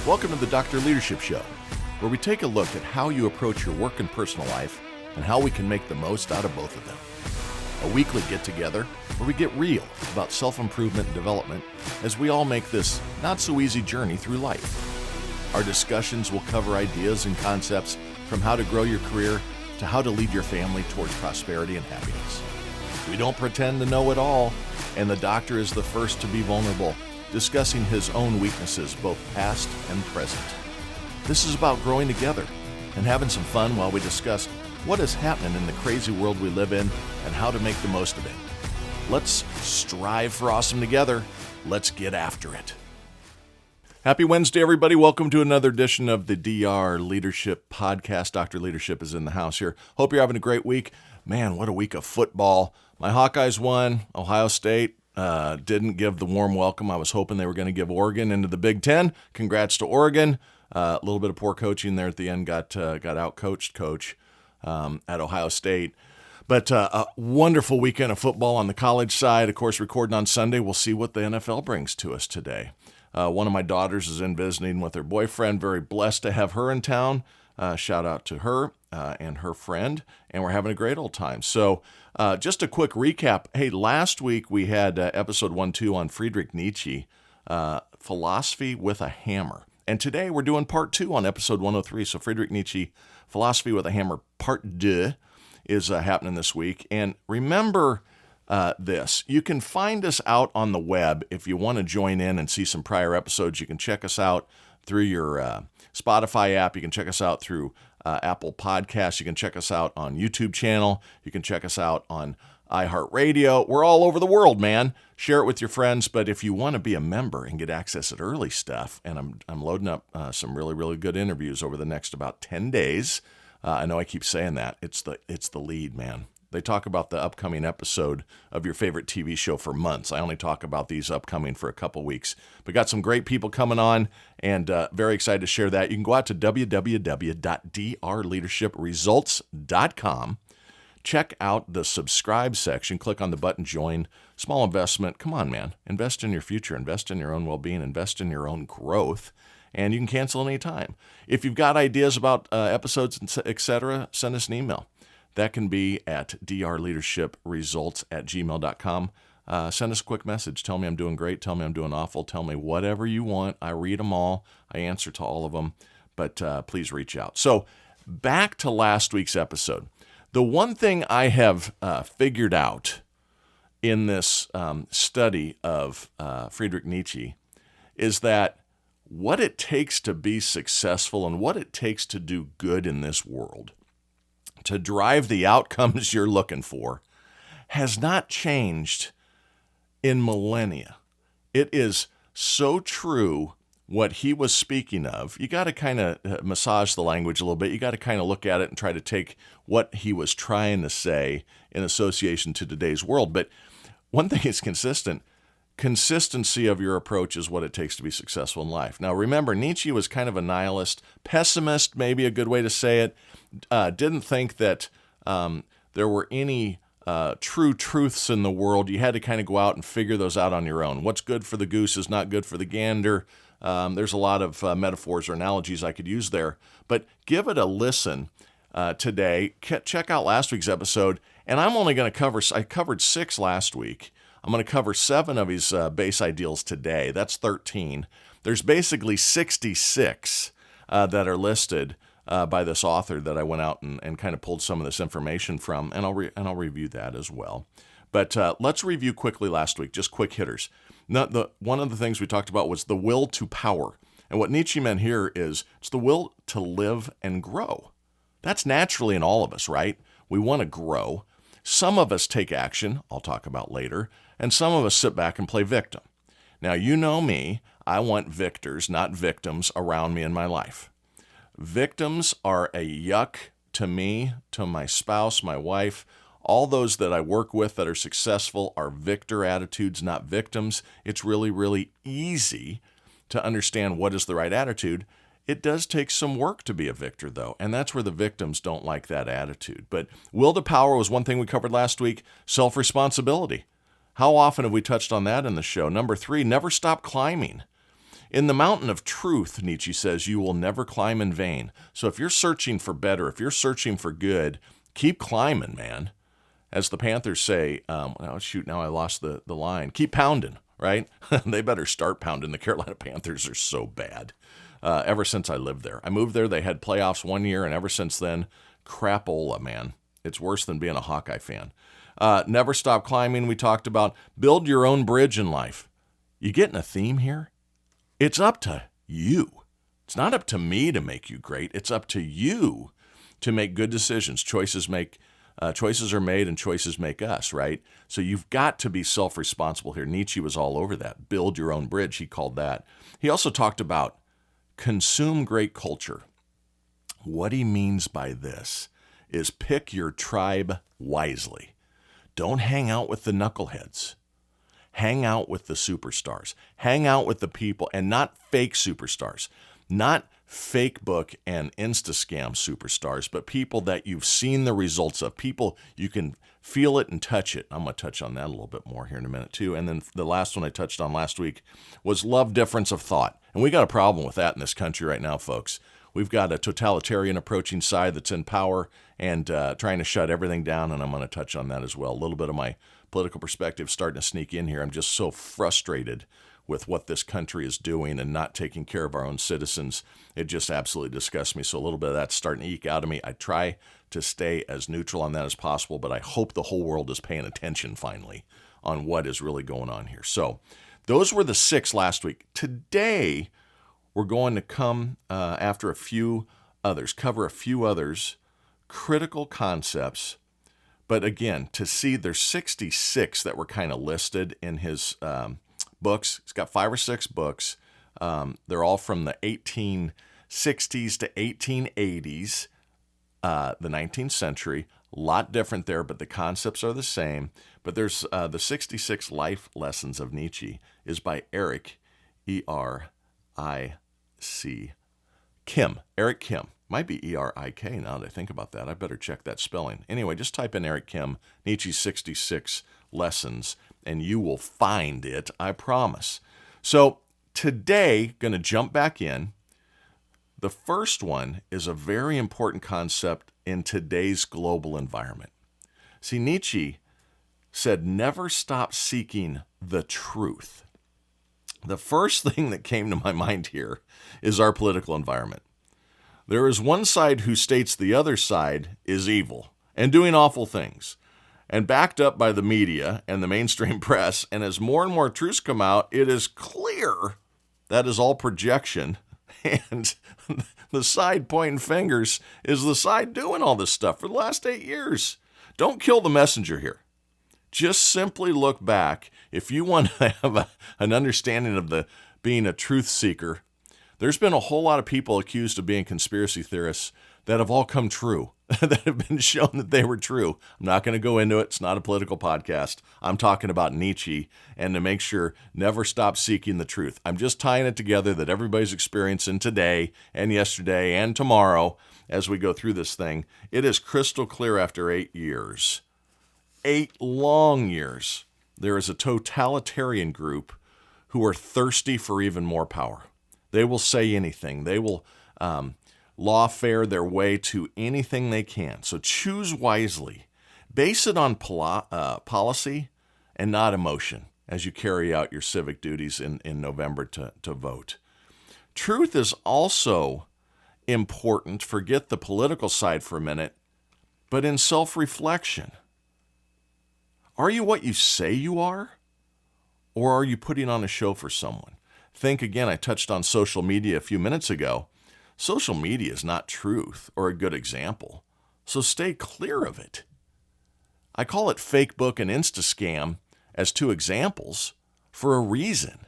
Welcome to the Dr. Leadership Show, where we take a look at how you approach your work and personal life and how we can make the most out of both of them. A weekly get-together where we get real about self-improvement and development as we all make this not-so-easy journey through life. Our discussions will cover ideas and concepts from how to grow your career to how to lead your family towards prosperity and happiness. We don't pretend to know it all, and the doctor is the first to be vulnerable, discussing his own weaknesses, both past and present. This is about growing together and having some fun while we discuss what is happening in the crazy world we live in and how to make the most of it. Let's strive for awesome together. Let's get after it. Happy Wednesday, everybody. Welcome to another edition of the DR Leadership Podcast. Dr. Leadership is in the house here. Hope you're having a great week. Man, what a week of football. My Hawkeyes won. Ohio State didn't give the warm welcome I was hoping they were going to give Oregon into the Big Ten. Congrats to Oregon. A little bit of poor coaching there at the end. Got out-coached Coach at Ohio State. But a wonderful weekend of football on the college side. Of course, recording on Sunday. We'll see what the NFL brings to us today. One of my daughters is in visiting with her boyfriend. Very blessed to have her in town. Shout out to her and her friend. And we're having a great old time. So just a quick recap. Hey, last week we had episode 1-2 on Friedrich Nietzsche, Philosophy with a Hammer. And today we're doing part 2 on episode 103. So Friedrich Nietzsche, Philosophy with a Hammer, part 2 is happening this week. And remember this. You can find us out on the web. If you want to join in and see some prior episodes, you can check us out through your Spotify app. You can check us out through Apple Podcasts. You can check us out on YouTube channel. You can check us out on iHeartRadio. We're all over the world, man. Share it with your friends. But if you want to be a member and get access to early stuff, and I'm loading up some really, really good interviews over the next about 10 days. I know I keep saying that. It's the lead, man. They talk about the upcoming episode of your favorite TV show for months. I only talk about these upcoming for a couple weeks. But got some great people coming on, and very excited to share that. You can go out to www.drleadershipresults.com. Check out the subscribe section. Click on the button Join. Small investment. Come on, man. Invest in your future. Invest in your own well-being. Invest in your own growth. And you can cancel anytime. If you've got ideas about episodes, etc., send us an email. That can be at drleadershipresults@gmail.com. Send us a quick message. Tell me I'm doing great. Tell me I'm doing awful. Tell me whatever you want. I read them all. I answer to all of them. But please reach out. So back to last week's episode. The one thing I have figured out in this study of Friedrich Nietzsche is that what it takes to be successful and what it takes to do good in this world, to drive the outcomes you're looking for, has not changed in millennia. It is so true what he was speaking of. You got to kind of massage the language a little bit. You got to kind of look at it and try to take what he was trying to say in association to today's world. But one thing is consistent. Consistency of your approach is what it takes to be successful in life. Now, remember, Nietzsche was kind of a nihilist, pessimist, maybe a good way to say it. Didn't think that there were any true truths in the world. You had to kind of go out and figure those out on your own. What's good for the goose is not good for the gander. There's a lot of metaphors or analogies I could use there. But give it a listen today. Check out last week's episode. And I'm only going to I covered 6 last week. I'm going to cover 7 of his base ideals today. That's 13. There's basically 66 that are listed by this author that I went out and kind of pulled some of this information from, and I'll review that as well. But let's review quickly last week, just quick hitters. One of the things we talked about was the will to power. And what Nietzsche meant here is it's the will to live and grow. That's naturally in all of us, right? We want to grow. Some of us take action, I'll talk about later, and some of us sit back and play victim. Now, you know me, I want victors, not victims, around me in my life. Victims are a yuck to me, to my spouse, my wife. All those that I work with that are successful are victor attitudes, not victims. It's really, really easy to understand what is the right attitude. It does take some work to be a victor, though, and that's where the victims don't like that attitude. But will to power was one thing we covered last week. Self-responsibility. How often have we touched on that in the show? Number 3, never stop climbing. In the mountain of truth, Nietzsche says, you will never climb in vain. So if you're searching for better, if you're searching for good, keep climbing, man. As the Panthers say, now I lost the line. Keep pounding, right? They better start pounding. The Carolina Panthers are so bad. Ever since I lived there. I moved there, they had playoffs one year, and ever since then, crapola, man. It's worse than being a Hawkeye fan. Never stop climbing, we talked about. Build your own bridge in life. You getting a theme here? It's up to you. It's not up to me to make you great. It's up to you to make good decisions. Choices are made and choices make us, right? So you've got to be self-responsible here. Nietzsche was all over that. Build your own bridge, he called that. He also talked about consume great culture. What he means by this is pick your tribe wisely. Don't hang out with the knuckleheads. Hang out with the superstars. Hang out with the people, and not fake superstars. Not Facebook and Insta-scam superstars, but people that you've seen the results of. People you can feel it and touch it. I'm going to touch on that a little bit more here in a minute too. And then the last one I touched on last week was love difference of thought. And we got a problem with that in this country right now, folks. We've got a totalitarian approaching side that's in power and trying to shut everything down, and I'm going to touch on that as well. A little bit of my political perspective starting to sneak in here. I'm just so frustrated with what this country is doing and not taking care of our own citizens. It just absolutely disgusts me. So a little bit of that's starting to eke out of me. I try to stay as neutral on that as possible, but I hope the whole world is paying attention finally on what is really going on here. So those were the 6 last week. Today, we're going to come after a few others, cover a few others, critical concepts. But again, to see there's 66 that were kind of listed in his books. He's got 5 or 6 books. They're all from the 1860s to 1880s, the 19th century. A lot different there, but the concepts are the same. But there's the 66 Life Lessons of Nietzsche is by Eric, E-R-I-C, Kim. Eric Kim. Might be E-R-I-K now that I think about that. I better check that spelling. Anyway, just type in Eric Kim, Nietzsche's 66 Lessons, and you will find it, I promise. So today, going to jump back in. The first one is a very important concept in today's global environment. See, Nietzsche said, never stop seeking the truth. The first thing that came to my mind here is our political environment. There is one side who states the other side is evil and doing awful things, and backed up by the media and the mainstream press. And as more and more truths come out, it is clear that is all projection. And the side pointing fingers is the side doing all this stuff for the last 8 years. Don't kill the messenger here. Just simply look back. If you want to have an understanding of being a truth seeker, there's been a whole lot of people accused of being conspiracy theorists that have all come true, that have been shown that they were true. I'm not going to go into it. It's not a political podcast. I'm talking about Nietzsche, and to make sure, never stop seeking the truth. I'm just tying it together that everybody's experiencing today and yesterday and tomorrow as we go through this thing. It is crystal clear after 8 years. 8 long years. There is a totalitarian group who are thirsty for even more power. They will say anything. They will lawfare their way to anything they can. So choose wisely. Base it on policy and not emotion as you carry out your civic duties in November to vote. Truth is also important. Forget the political side for a minute, but in self-reflection. Are you what you say you are? Or are you putting on a show for someone? Think again, I touched on social media a few minutes ago. Social media is not truth or a good example, so stay clear of it. I call it fake book and Insta-scam as 2 examples for a reason.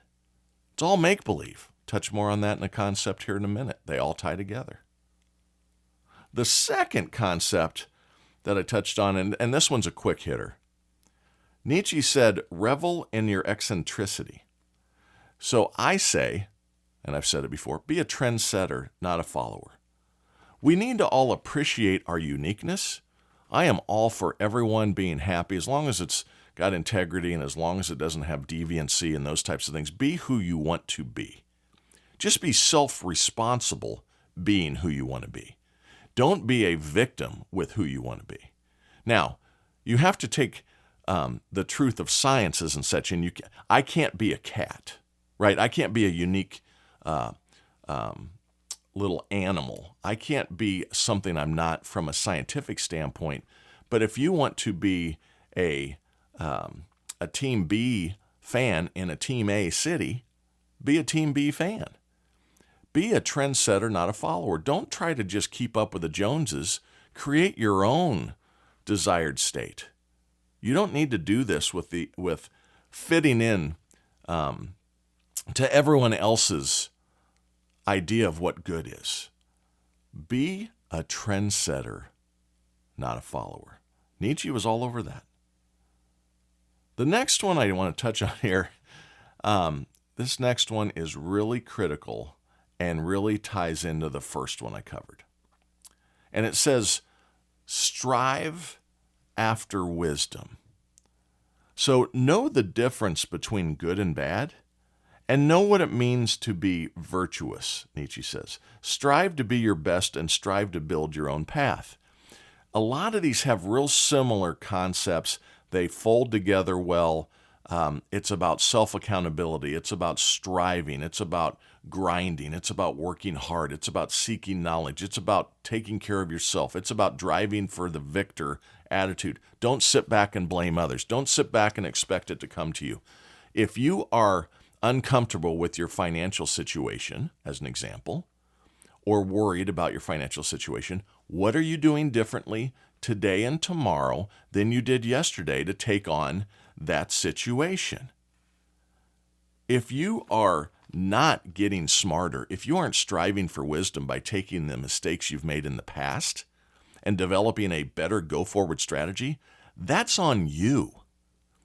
It's all make-believe. Touch more on that in a concept here in a minute. They all tie together. The second concept that I touched on, and this one's a quick hitter. Nietzsche said, revel in your eccentricity. So I say, and I've said it before, be a trendsetter, not a follower. We need to all appreciate our uniqueness. I am all for everyone being happy as long as it's got integrity and as long as it doesn't have deviancy and those types of things. Be who you want to be. Just be self-responsible being who you want to be. Don't be a victim with who you want to be. Now, you have to take the truth of sciences and such, and I can't be a cat, right? I can't be a unique little animal. I can't be something I'm not from a scientific standpoint. But if you want to be a Team B fan in a Team A city, be a Team B fan. Be a trendsetter, not a follower. Don't try to just keep up with the Joneses. Create your own desired state. You don't need to do this with fitting in to everyone else's idea of what good is. Be a trendsetter, not a follower. Nietzsche was all over that. The next one I want to touch on here, this next one is really critical and really ties into the first one I covered. And it says, strive after wisdom. So know the difference between good and bad, and know what it means to be virtuous, Nietzsche says. Strive to be your best and strive to build your own path. A lot of these have real similar concepts. They fold together well. It's about self-accountability. It's about striving. It's about grinding. It's about working hard. It's about seeking knowledge. It's about taking care of yourself. It's about driving for the victor attitude. Don't sit back and blame others. Don't sit back and expect it to come to you. If you are uncomfortable with your financial situation, as an example, or worried about your financial situation, what are you doing differently today and tomorrow than you did yesterday to take on that situation? If you are not getting smarter, if you aren't striving for wisdom by taking the mistakes you've made in the past and developing a better go-forward strategy, that's on you.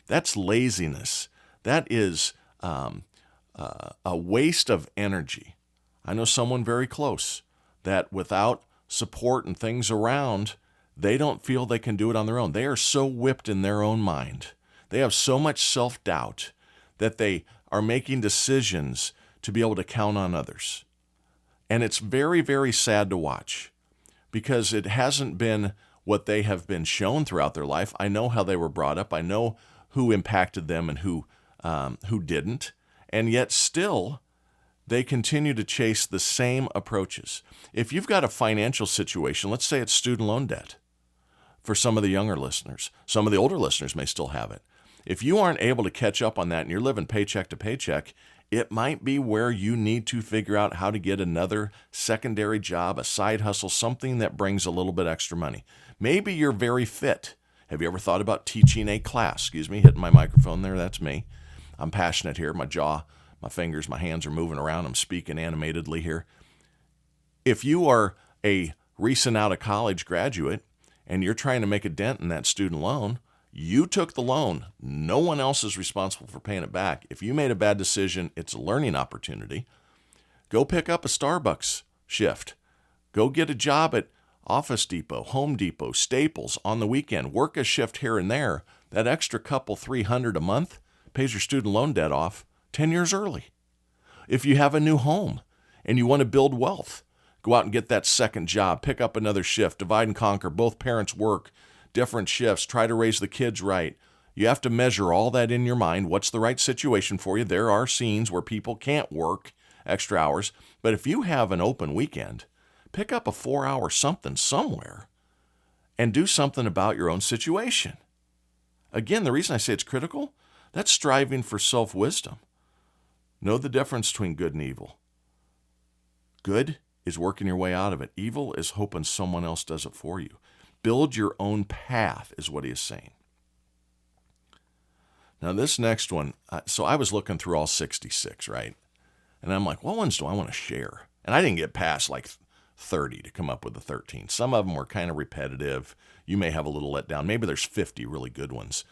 That's laziness. That is a waste of energy. I know someone very close that without support and things around, they don't feel they can do it on their own. They are so whipped in their own mind. They have so much self-doubt that they are making decisions to be able to count on others. And it's very, very sad to watch because it hasn't been what they have been shown throughout their life. I know how they were brought up. I know who impacted them and who didn't. And yet still, they continue to chase the same approaches. If you've got a financial situation, let's say it's student loan debt for some of the younger listeners. Some of the older listeners may still have it. If you aren't able to catch up on that and you're living paycheck to paycheck, it might be where you need to figure out how to get another secondary job, a side hustle, something that brings a little bit extra money. Maybe you're very fit. Have you ever thought about teaching a class? Excuse me, hitting my microphone there, that's me. I'm passionate here. My jaw, my fingers, my hands are moving around. I'm speaking animatedly here. If you are a recent out of college graduate and you're trying to make a dent in that student loan, you took the loan. No one else is responsible for paying it back. If you made a bad decision, it's a learning opportunity. Go pick up a Starbucks shift. Go get a job at Office Depot, Home Depot, Staples on the weekend. Work a shift here and there. That extra couple $300 a month pays your student loan debt off 10 years early. If you have a new home and you want to build wealth, go out and get that second job, pick up another shift, divide and conquer. Both parents work different shifts, try to raise the kids right. You have to measure all that in your mind. What's the right situation for you? There are scenes where people can't work extra hours, but if you have an open weekend, pick up a 4-hour something somewhere and do something about your own situation. Again, the reason I say it's critical, that's striving for self-wisdom. Know the difference between good and evil. Good is working your way out of it. Evil is hoping someone else does it for you. Build your own path is what he is saying. Now this next one, so I was looking through all 66, right? And I'm like, what ones do I want to share? And I didn't get past like 30 to come up with the 13. Some of them were kind of repetitive. You may have a little letdown. Maybe there's 50 really good ones.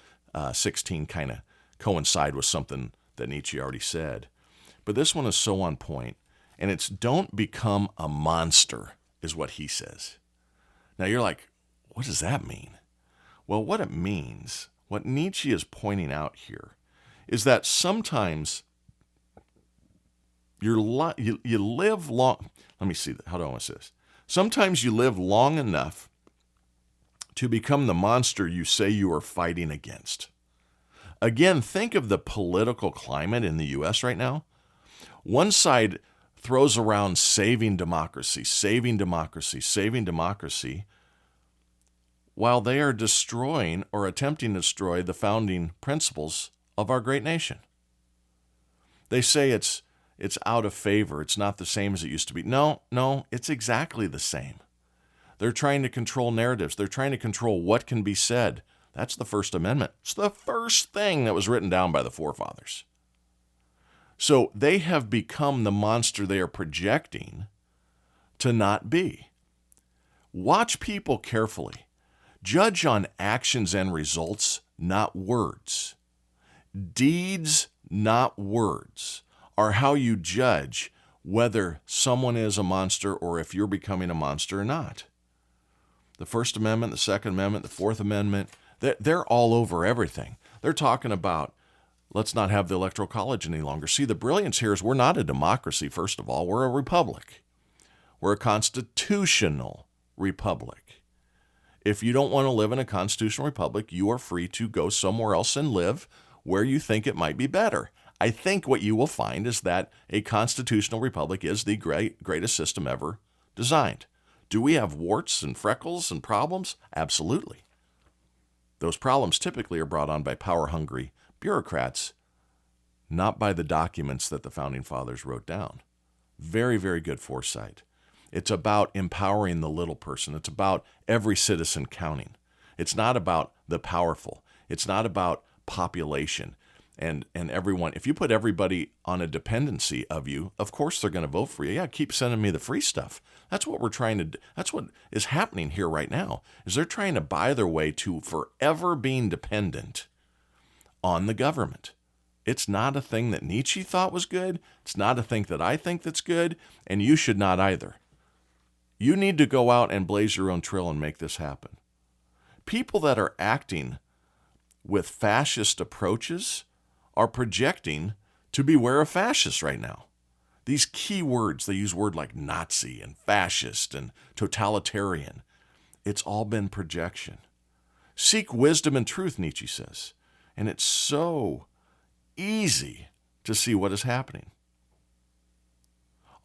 16 kind of coincide with something that Nietzsche already said. But this one is so on point. And it's don't become a monster is what he says. Now you're like, what does that mean? Well, what it means, what Nietzsche is pointing out here, is that sometimes you live long. Let me see that. How do I want to say this? Sometimes you live long enough to become the monster you say you are fighting against. Again, think of the political climate in the U.S. right now. One side throws around saving democracy, saving democracy, saving democracy, while they are destroying or attempting to destroy the founding principles of our great nation. They say it's out of favor. It's not the same as it used to be. No, it's exactly the same. They're trying to control narratives. They're trying to control what can be said. That's the First Amendment. It's the first thing that was written down by the forefathers. So they have become the monster they are projecting to not be. Watch people carefully. Judge on actions and results, not words. Deeds, not words, are how you judge whether someone is a monster or if you're becoming a monster or not. The First Amendment, the Second Amendment, the Fourth Amendment, they're all over everything. They're talking about, let's not have the Electoral College any longer. See, the brilliance here is we're not a democracy, first of all. We're a republic. We're a constitutional republic. If you don't want to live in a constitutional republic, you are free to go somewhere else and live where you think it might be better. I think what you will find is that a constitutional republic is the greatest system ever designed. Do we have warts and freckles and problems? Absolutely. Those problems typically are brought on by power-hungry bureaucrats, not by the documents that the Founding Fathers wrote down. Very, very good foresight. It's about empowering the little person. It's about every citizen counting. It's not about the powerful. It's not about population and everyone. If you put everybody on a dependency of you, of course they're going to vote for you. Yeah, keep sending me the free stuff. That's what we're trying to do. That's what is happening here right now, is they're trying to buy their way to forever being dependent on the government. It's not a thing that Nietzsche thought was good. It's not a thing that I think that's good, and you should not either. You need to go out and blaze your own trail and make this happen. People that are acting with fascist approaches are projecting to beware of fascists right now. These key words, they use words like Nazi and fascist and totalitarian. It's all been projection. Seek wisdom and truth, Nietzsche says. And it's so easy to see what is happening.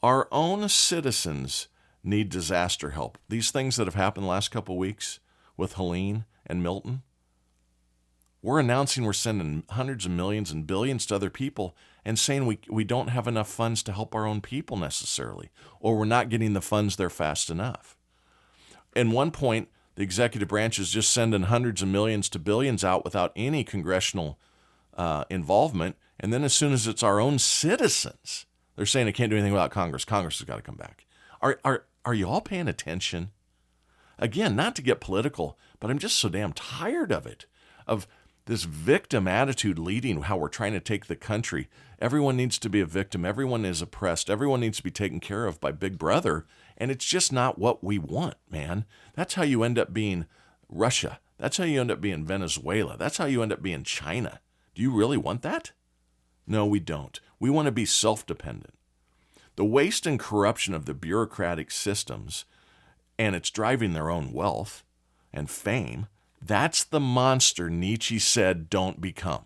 Our own citizens need disaster help. These things that have happened the last couple of weeks with Helene and Milton, we're announcing we're sending hundreds of millions and billions to other people and saying we don't have enough funds to help our own people necessarily, or we're not getting the funds there fast enough. At one point, the executive branch is just sending hundreds of millions to billions out without any congressional involvement, and then as soon as it's our own citizens, they're saying it can't do anything without Congress. Congress has got to come back. Are you all paying attention? Again, not to get political, but I'm just so damn tired of it, of this victim attitude leading how we're trying to take the country. Everyone needs to be a victim. Everyone is oppressed. Everyone needs to be taken care of by Big Brother, and it's just not what we want, man. That's how you end up being Russia. That's how you end up being Venezuela. That's how you end up being China. Do you really want that? No, we don't. We want to be self-dependent. The waste and corruption of the bureaucratic systems, and it's driving their own wealth and fame, that's the monster Nietzsche said don't become.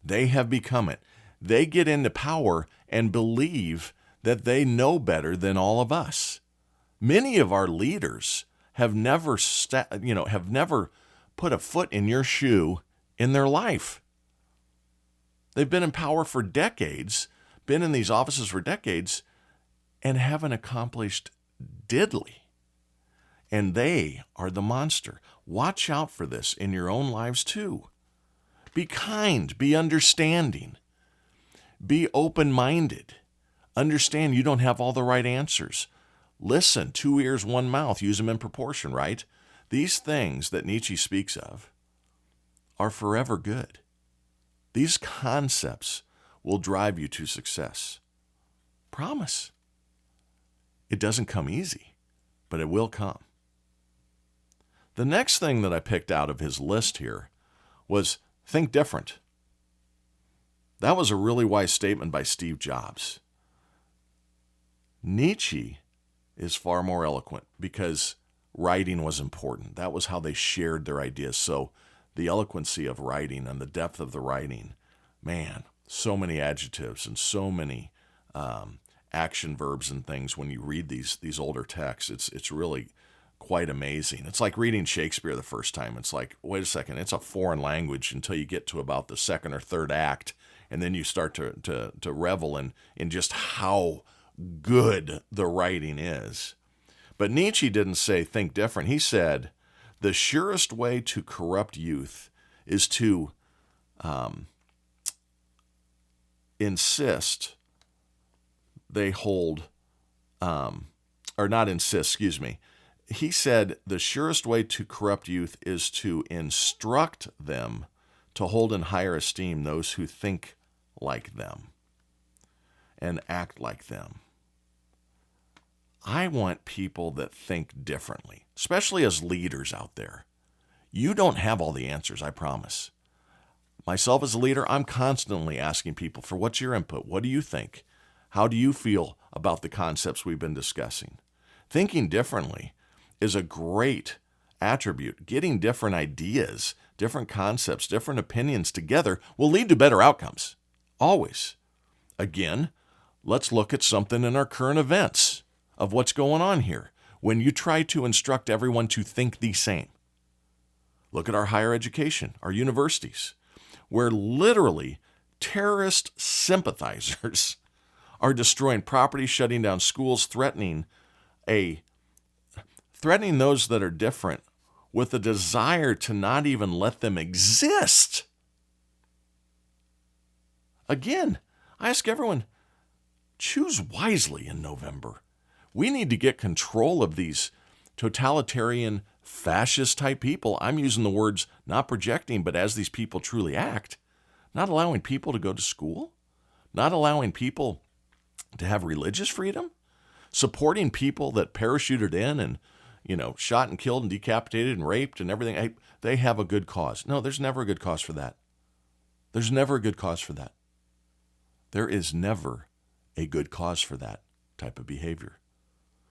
They have become it. They get into power and believe that they know better than all of us. Many of our leaders have never put a foot in your shoe in their life. They've been in power for decades, been in these offices for decades, and haven't accomplished diddly. And they are the monster. Watch out for this in your own lives too. Be kind, be understanding, be open-minded. Understand you don't have all the right answers. Listen, 2 ears, 1 mouth, use them in proportion, right? These things that Nietzsche speaks of are forever good. These concepts will drive you to success. Promise. It doesn't come easy, but it will come. The next thing that I picked out of his list here was think different. That was a really wise statement by Steve Jobs. Nietzsche is far more eloquent because writing was important. That was how they shared their ideas. So the eloquency of writing and the depth of the writing, man, so many adjectives and so many action verbs and things when you read these older texts. It's really quite amazing. It's like reading Shakespeare the first time. It's like, wait a second, it's a foreign language until you get to about the second or third act, and then you start to revel in just how good the writing is. But Nietzsche didn't say think different. He said the surest way to corrupt youth is to insist they hold, or not insist, excuse me. He said the surest way to corrupt youth is to instruct them to hold in higher esteem those who think like them and act like them. I want people that think differently, especially as leaders out there. You don't have all the answers, I promise. Myself as a leader, I'm constantly asking people for what's your input? What do you think? How do you feel about the concepts we've been discussing? Thinking differently is a great attribute. Getting different ideas, different concepts, different opinions together will lead to better outcomes. Always. Again, let's look at something in our current events of what's going on here. When you try to instruct everyone to think the same. Look at our higher education, our universities, where literally terrorist sympathizers are destroying property, shutting down schools, threatening those that are different with a desire to not even let them exist. Again, I ask everyone, choose wisely in November. We need to get control of these totalitarian, fascist-type people. I'm using the words not projecting, but as these people truly act. Not allowing people to go to school. Not allowing people to have religious freedom. Supporting people that parachuted in and, shot and killed and decapitated and raped and everything. Hey, they have a good cause. No, there's never a good cause for that. There's never a good cause for that. There is never a good cause for that type of behavior.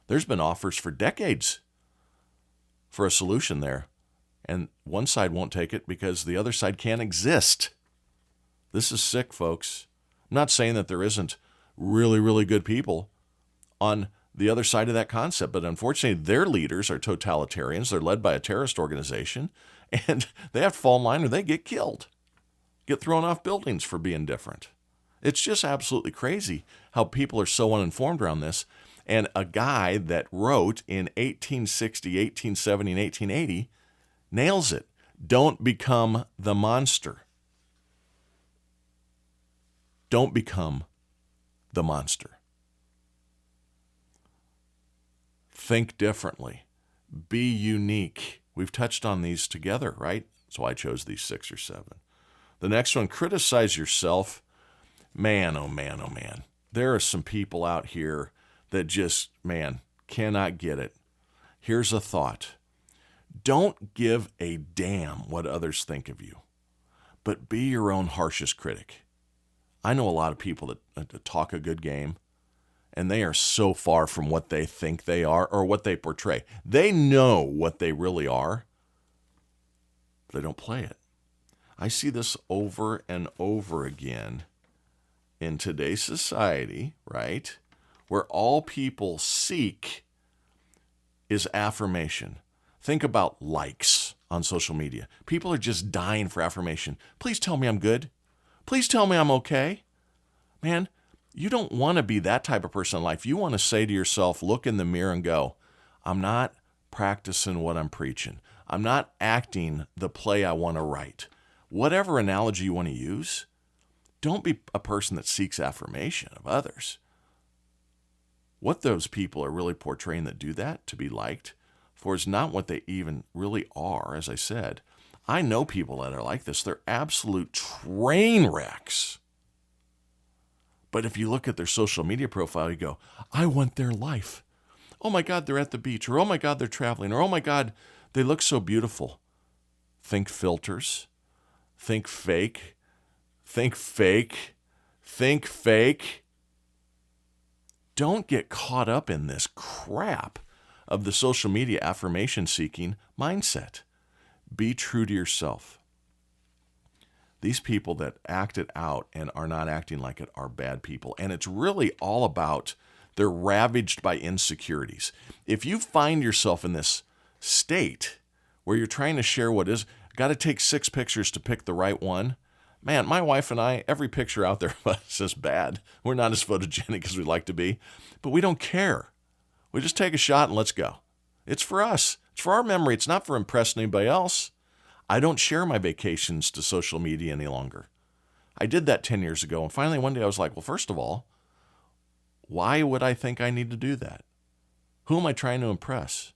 There's been offers for decades for a solution there, and one side won't take it because the other side can't exist. This is sick, folks. I'm not saying that there isn't really, really good people on the other side of that concept, but unfortunately their leaders are totalitarians. They're led by a terrorist organization, and they have to fall in line or they get killed, get thrown off buildings for being different. It's just absolutely crazy how people are so uninformed around this. And a guy that wrote in 1860, 1870, and 1880 nails it. Don't become the monster. Don't become the monster. Think differently. Be unique. We've touched on these together, right? So I chose these 6 or 7. The next one, criticize yourself. Man, oh man, oh man. There are some people out here that just, cannot get it. Here's a thought. Don't give a damn what others think of you, but be your own harshest critic. I know a lot of people that talk a good game, and they are so far from what they think they are or what they portray. They know what they really are, but they don't play it. I see this over and over again in today's society, right? Where all people seek is affirmation. Think about likes on social media. People are just dying for affirmation. Please tell me I'm good. Please tell me I'm okay. Man, you don't want to be that type of person in life. You want to say to yourself, look in the mirror and go, I'm not practicing what I'm preaching. I'm not acting the play I want to write. Whatever analogy you want to use, don't be a person that seeks affirmation of others. What those people are really portraying that do that, to be liked, for is not what they even really are, as I said. I know people that are like this. They're absolute train wrecks. But if you look at their social media profile, you go, I want their life. Oh my God, they're at the beach. Or oh my God, they're traveling. Or oh my God, they look so beautiful. Think filters. Think fake. Think fake. think fake. Don't get caught up in this crap of the social media affirmation-seeking mindset. Be true to yourself. These people that act it out and are not acting like it are bad people. And it's really all about they're ravaged by insecurities. If you find yourself in this state where you're trying to share what is, got to take 6 pictures to pick the right one. Man, my wife and I, every picture out there of us is bad. We're not as photogenic as we'd like to be, but we don't care. We just take a shot and let's go. It's for us. It's for our memory. It's not for impressing anybody else. I don't share my vacations to social media any longer. I did that 10 years ago, and finally one day I was like, well, first of all, why would I think I need to do that? Who am I trying to impress?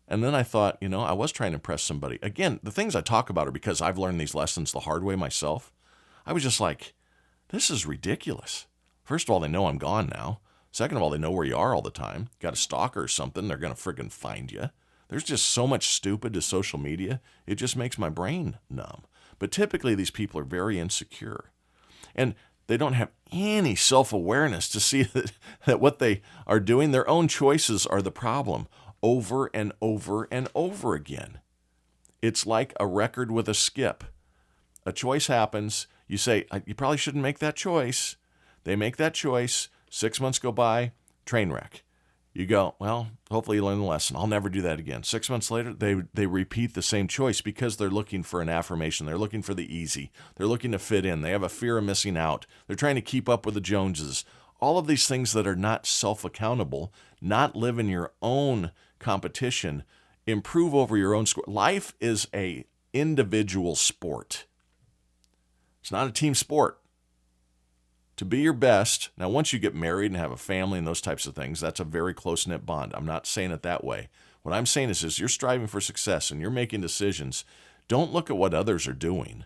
And then I thought, I was trying to impress somebody. Again, the things I talk about are because I've learned these lessons the hard way myself. I was just like, this is ridiculous. First of all, they know I'm gone now. Second of all, they know where you are all the time. Got a stalker or something, they're going to friggin' find you. There's just so much stupid to social media. It just makes my brain numb. But typically these people are very insecure. And they don't have any self-awareness to see that what they are doing, their own choices are the problem over and over and over again. It's like a record with a skip. A choice happens. You say, you probably shouldn't make that choice. They make that choice. 6 months go by, train wreck. You go, well, hopefully you learn the lesson. I'll never do that again. 6 months later, they repeat the same choice because they're looking for an affirmation. They're looking for the easy. They're looking to fit in. They have a fear of missing out. They're trying to keep up with the Joneses. All of these things that are not self-accountable, not live in your own competition, improve over your own score. Life is a individual sport. It's not a team sport. To be your best, now once you get married and have a family and those types of things, that's a very close-knit bond. I'm not saying it that way. What I'm saying is you're striving for success and you're making decisions. Don't look at what others are doing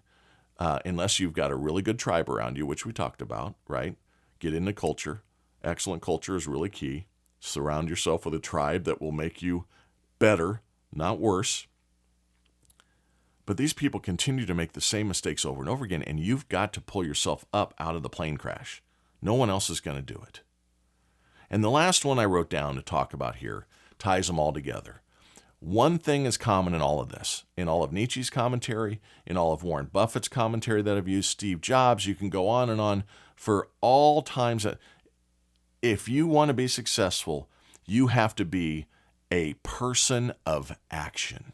unless you've got a really good tribe around you, which we talked about, right? Get into culture. Excellent culture is really key. Surround yourself with a tribe that will make you better, not worse. But these people continue to make the same mistakes over and over again, and you've got to pull yourself up out of the plane crash. No one else is going to do it. And the last one I wrote down to talk about here ties them all together. One thing is common in all of this, in all of Nietzsche's commentary, in all of Warren Buffett's commentary that I've used, Steve Jobs, you can go on and on for all times. If you want to be successful, you have to be a person of action.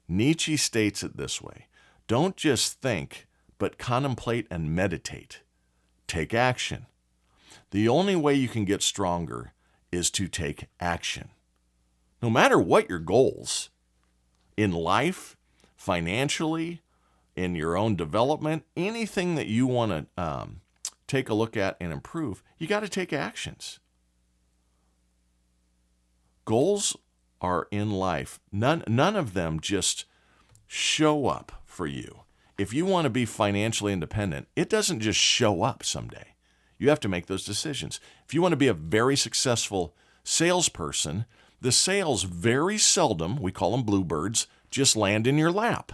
Nietzsche states it this way: don't just think, but contemplate and meditate. Take action. The only way you can get stronger is to take action. No matter what your goals, in life, financially, in your own development, anything that you want to take a look at and improve, you got to take actions. Goals are in life. None of them just show up for you. If you want to be financially independent, it doesn't just show up someday. You have to make those decisions. If you want to be a very successful salesperson, the sales very seldom, we call them bluebirds, just land in your lap.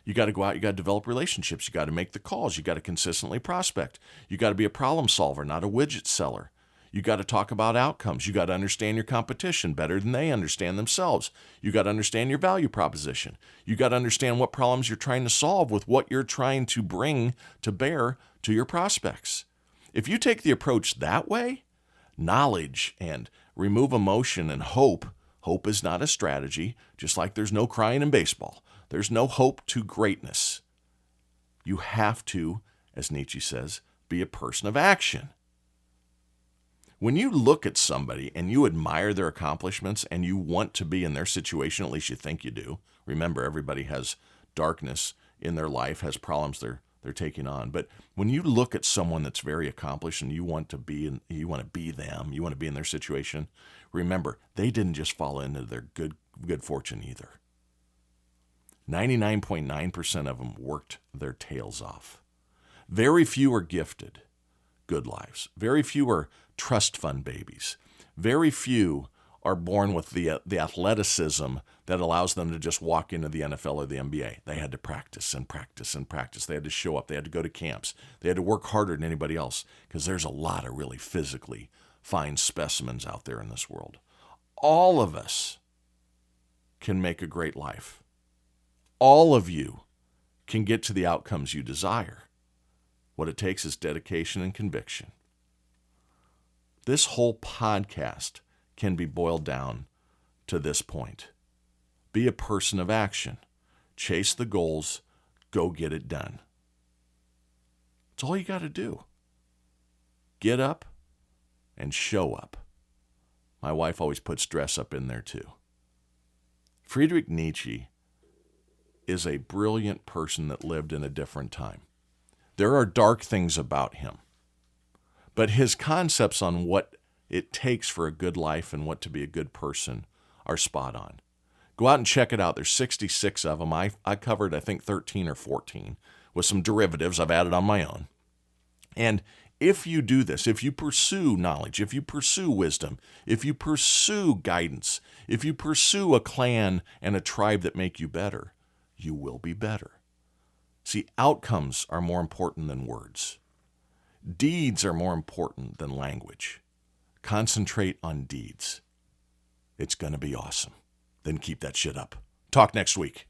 You got to go out, you got to develop relationships, you got to make the calls, you got to consistently prospect. You got to be a problem solver, not a widget seller. You got to talk about outcomes. You got to understand your competition better than they understand themselves. You got to understand your value proposition. You got to understand what problems you're trying to solve with what you're trying to bring to bear to your prospects. If you take the approach that way, knowledge and remove emotion and hope is not a strategy, just like there's no crying in baseball. There's no hope to greatness. You have to, as Nietzsche says, be a person of action. When you look at somebody and you admire their accomplishments and you want to be in their situation, at least you think you do. Remember, everybody has darkness in their life, has problems they're taking on. But when you look at someone that's very accomplished and you want to be them, you want to be in their situation, remember, they didn't just fall into their good fortune either. 99.9% of them worked their tails off. Very few are gifted good lives. Very few are trust fund babies. Very few are born with the athleticism that allows them to just walk into the NFL or the NBA. They had to practice and practice and practice. They had to show up. They had to go to camps. They had to work harder than anybody else because there's a lot of really physically fine specimens out there in this world. All of us can make a great life. All of you can get to the outcomes you desire. What it takes is dedication and conviction. This whole podcast can be boiled down to this point. Be a person of action. Chase the goals. Go get it done. That's all you got to do. Get up and show up. My wife always puts dress up in there too. Friedrich Nietzsche is a brilliant person that lived in a different time. There are dark things about him, but his concepts on what it takes for a good life and what to be a good person are spot on. Go out and check it out. There's 66 of them. I covered, I think, 13 or 14 with some derivatives I've added on my own. And if you do this, if you pursue knowledge, if you pursue wisdom, if you pursue guidance, if you pursue a clan and a tribe that make you better, you will be better. See, outcomes are more important than words. Deeds are more important than language. Concentrate on deeds. It's going to be awesome. Then keep that shit up. Talk next week.